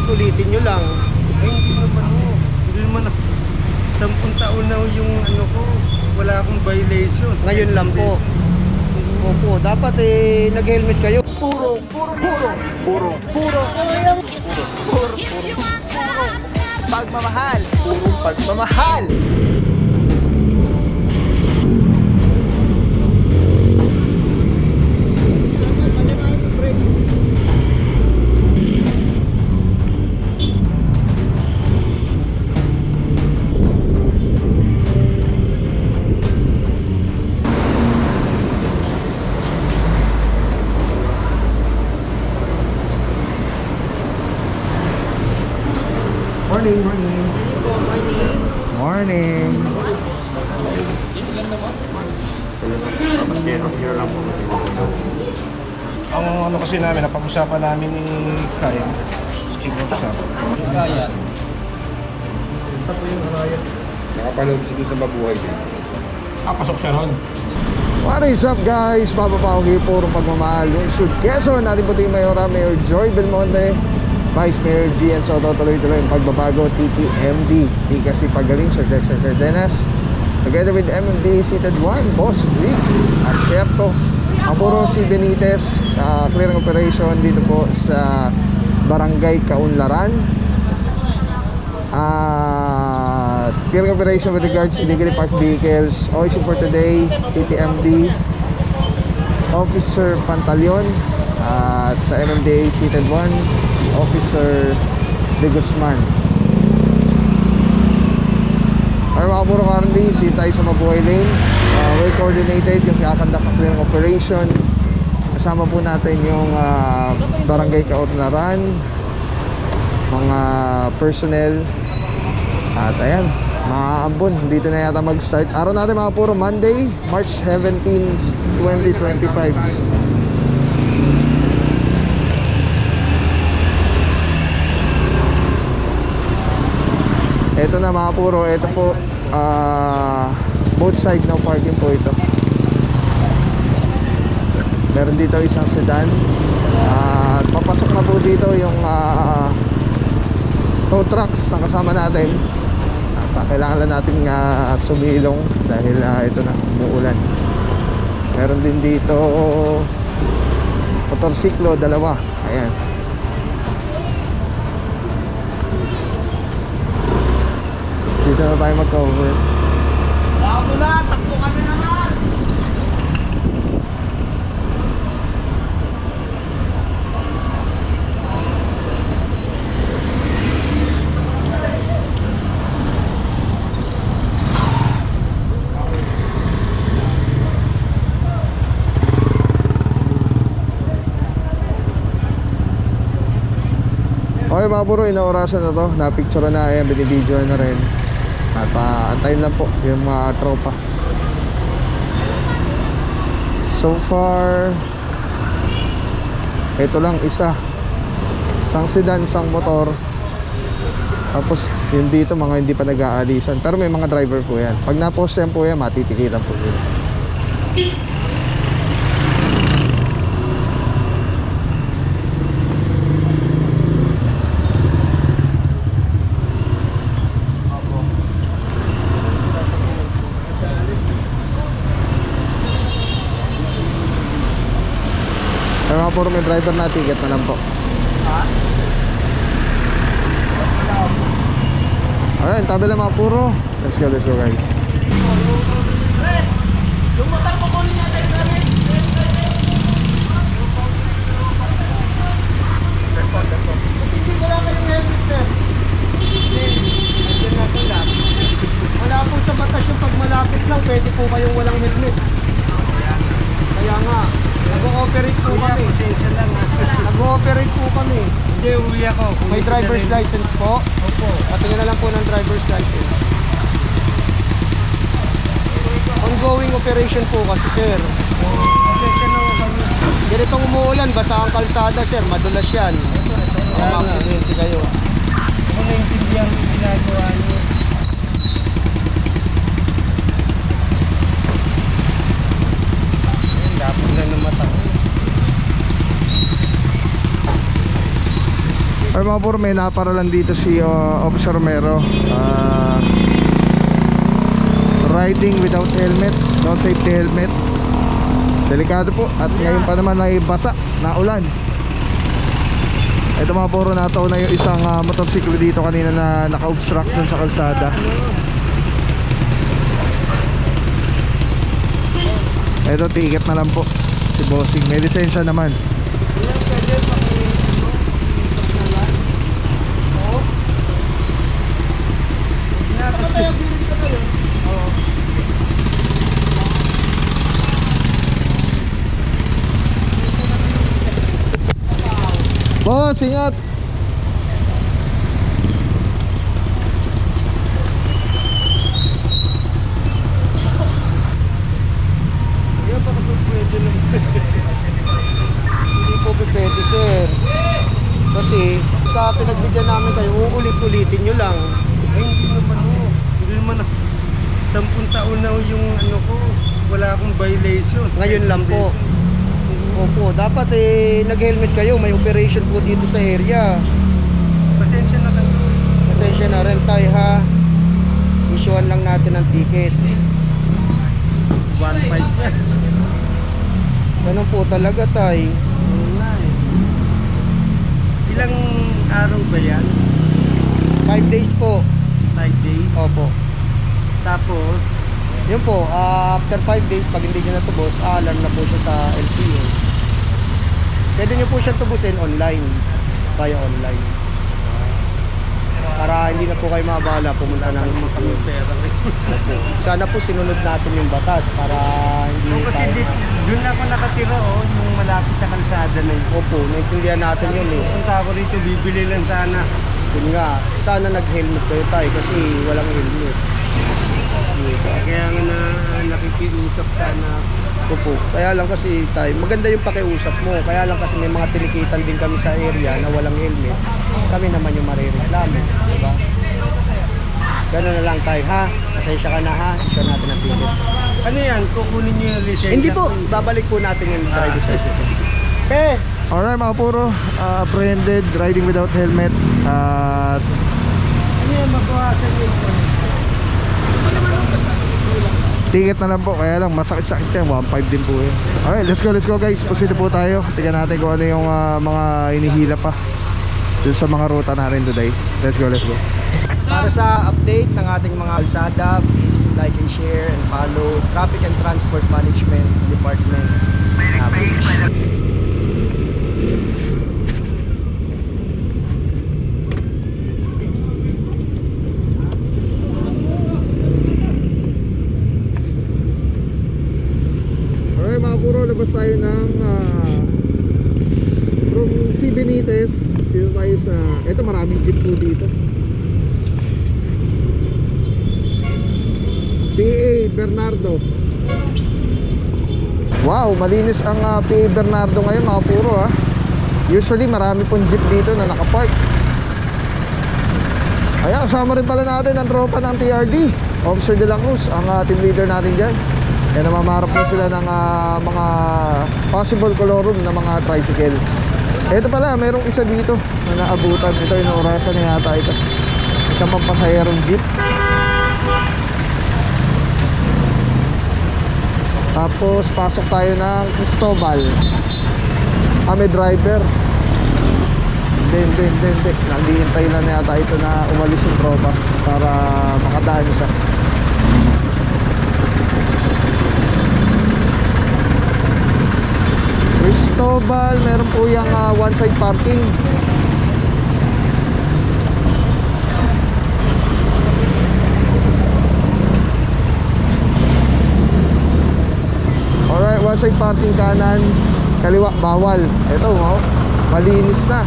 ulit-ulitin nyo lang. Ay, hindi naman ako. Hindi naman ako. 10 taon na yung ano ko. Wala akong violation. Ngayon lang po. Opo, dapat nag-helmet kayo. Puro. Pagmamahal. Purong pagmamahal. Morning. Ang ano kasi namin, napag-usapan namin ni Kai, si Chief of Staff. Ryan. Ito po yung Ryan. Nakapaloob sige sa mabuhay din. Pasok siya ron. What is up guys? Papa Paugi, purong pagmamahal. Yung Sud Quezon, natin puting Mayora, Mayor Joy Belmonte, Vice Mayor Gian Soto, tuloy-tuloy ang pagbabago, TTMD, di kasi pagaling, Sir Dexter Cardenas, together with MMD Seated 1, Boss Rick Asierto, ang puro si Benitez, clearing operation dito po sa Barangay Kaunlaran. Clearing operation with regards to illegally parked vehicles. OIC for today, TTMD, Officer Pantaleon, at sa MMDA Seated 1, si Officer De Guzman. Para mga puro currently, dito tayo sa Mabuhay Lane. Well coordinated yung kakandak ng clearing operation. Kasama po natin yung Barangay Kaunlaran, mga personnel. At ayan, mga ambon, dito na yata mag-start. Araw natin mga puro Monday, March 17, 2025. Ito na mga puro, ito po both side no parking po ito. Meron dito isang sedan. At papasok na po dito yung tow trucks na kasama natin. At kailangan lang natin sumilong dahil ito na, umuulan. Meron din dito motorsiklo, dalawa. Ayan. Dito na tayo mag-cover. Ako na, takbo ka na naman. Okay mga puro, inaorasan na to. Napicture na, ayan, binibideo na rin. At antayin lang po yung mga tropa. So far, ito lang isa. Isang sedan, isang motor. Tapos yung dito mga hindi pa nag-aalisan. Pero may mga driver po yan. Pag na-post yan po yan, matitikilan po yun. Pero mga puro may driver na, ticket na lang po. Alright, tabi lang mga puro. Let's go guys. Yung motor ko kunin natin namin. Hindi ko lang kayong helmet, sir. Nandiyan natin lang. Wala po sa batas yung pag malapit lang, pwede po kayong walang helmet. Kaya nga, nag-ooperate po kami. Nag-ooperate po kami. Hindi, uwi ako. May driver's license po? Opo. Patingin na lang po ng driver's license. Ongoing operation po kasi, sir. Pasensya na ako kami. Ganitong umuulan, basa ang kalsada, sir. Madulas yan. Baka ma-aksidente kayo. Kung naintindihan ko yung ginagawa niyo. Ayun, lapog lang ng mata ko. Or mga mga puro, may naparalan dito si Officer Romero. Riding without helmet, no safety helmet. Delikado po. At ngayon pa naman ay basa na ulan. Ito mga puro, nataon na yung isang motorsiklo dito kanina na naka-obstruct dun sa kalsada. Ito, ticket na lang po si Bossing. May lisensya naman. Boss, ingat! Kaya baka po pwede lang. Hindi po pwede, sir. Kasi, sa pinagbigyan namin kayo, uulit-ulitin nyo lang. Ay, hindi naman ho. Hindi naman ako. 10 taon na ho yung ano ko. Wala akong violation. Ngayon lang po. Opo, dapat nag-helmet kayo. May operation po dito sa area. Pasensya na lang. Pasensya na rin tayo, ha. Issuean lang natin ng ticket. 1.5 na. Ganun po talaga, tay. Wala eh. Ilang araw ba yan? 5 days po. 5 days? Opo. Tapos, Yun po, after 5 days, pag hindi nyo natubos, alarm na po siya sa LTO. Pwede nyo po siyang tubusin online, via online. Para hindi na po kayo maabala, pumunta ng kami pera rin. Sana po sinunod natin yung batas para hindi Kasi doon ako nakatira yung malapit na kalsada na yun. Opo, naintindihan natin yun eh. Punta ako rito, bibili lang sana. Yun nga, sana nag-helmet kayo tayo kasi walang helmet. Kaya nga na nakikiusap sana. Opo, kaya lang kasi tayo, maganda yung pakiusap mo. Kaya lang kasi may mga tinikitan din kami sa area na walang helmet. Kami naman yung marireklamo, diba? Ganun na lang tayo, ha? Pasensya ka na, ha? Issue natin ang ticket. Ano yan? Kukunin niyo yung lisensya? Hindi po, babalik po natin yung driver's license. Okay. Alright mga puro, apprehended, riding without helmet. At Ano yan? Mabawasan yung ticket na lang po, kaya lang masakit-sakit yan, 1.5 din po yun. Alright, let's go guys, proceed po tayo. Tingnan natin kung ano yung mga inihila pa dun sa mga ruta natin today. Let's go. Para sa update ng ating mga kalsada, please like and share and follow Traffic and Transport Management Department page. Alright mga puro, labas tayo ng from C. Benitez. Dito tayo sa, eto maraming jeep po dito. PA Bernardo. Wow, malinis ang PA Bernardo ngayon mga puro ha. Usually marami pong jeep dito na nakapark. Ayan, kasama rin pala natin ang tropa ng TRD, Officer De La Cruz, ang team leader natin dyan. Kaya namamarap po sila ng mga possible colorum na mga tricycle. Ito pala, mayroong isa dito na naabutan. Ito, inorasan na yata ito. Isang pampasayarong jeep. Tapos pasok tayo ng Cristobal. May driver. Hindi. Naghihintay na yata ito na umalis yung tropa para makadaan siya. Cristobal, meron po yung one side parking. Alright, one side parking kanan, kaliwa bawal. Ito, malinis na.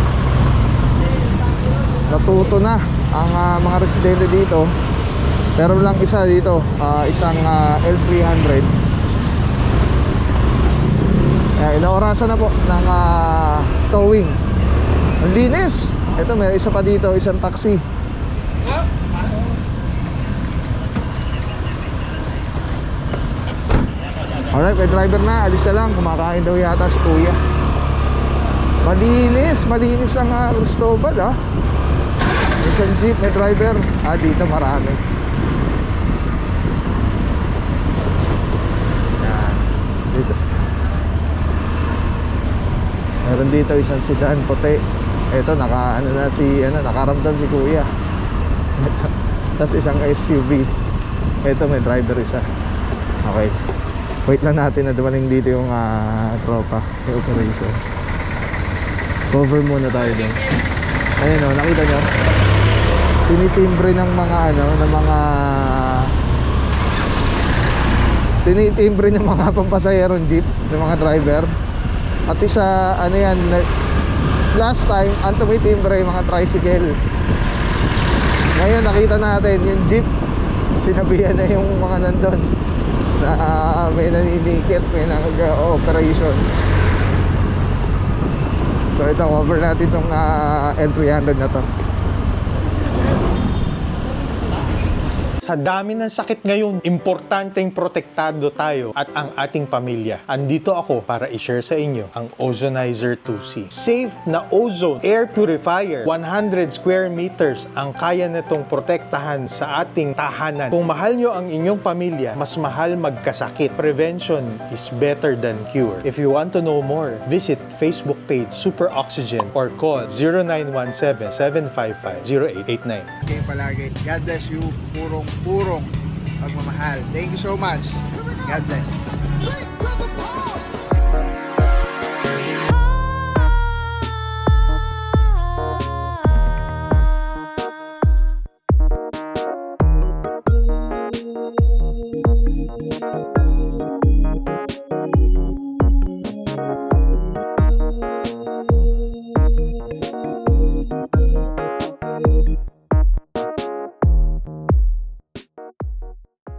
Natuto na ang mga residente dito. Pero lang isa dito, isang L300. Inaorasan na po ng towing. Ang linis. Ito, may isa pa dito, isang taxi. Alright, may driver na. Alis na lang. Kumakain daw yata si kuya. Malinis ang Cristobal ah. May isang jeep, may driver. Dito marami. Yan. Dito. Meron dito isang sedan puti. Ito nakaramdam si kuya. Tapos isang SUV. Ito may driver isa. Okay. Wait lang natin na dumating dito yung tropa, yung operation. Cover muna tayo din. Ayun o, nakita nyo? Tinitimbre ng mga tinitimbre ng mga pampasayerong jeep, ng mga driver. Pati sa last time ang tumitimbre yung mga tricycle. Ngayon nakita natin yung jeep, sinabihan na yung mga nandun na may naninikit, may nag-operation. So ito, cover natin itong L300 na to. Sa dami ng sakit ngayon, importanteng protektado tayo at ang ating pamilya. Andito ako para i-share sa inyo ang Ozonizer 2C. Safe na ozone air purifier. 100 square meters ang kaya nitong protektahan sa ating tahanan. Kung mahal nyo ang inyong pamilya, mas mahal magkasakit. Prevention is better than cure. If you want to know more, visit Facebook page Super Oxygen or call 0917-755-0889. Okay, palagi. God bless you. Purong pagmamahal. Thank you so much. God bless.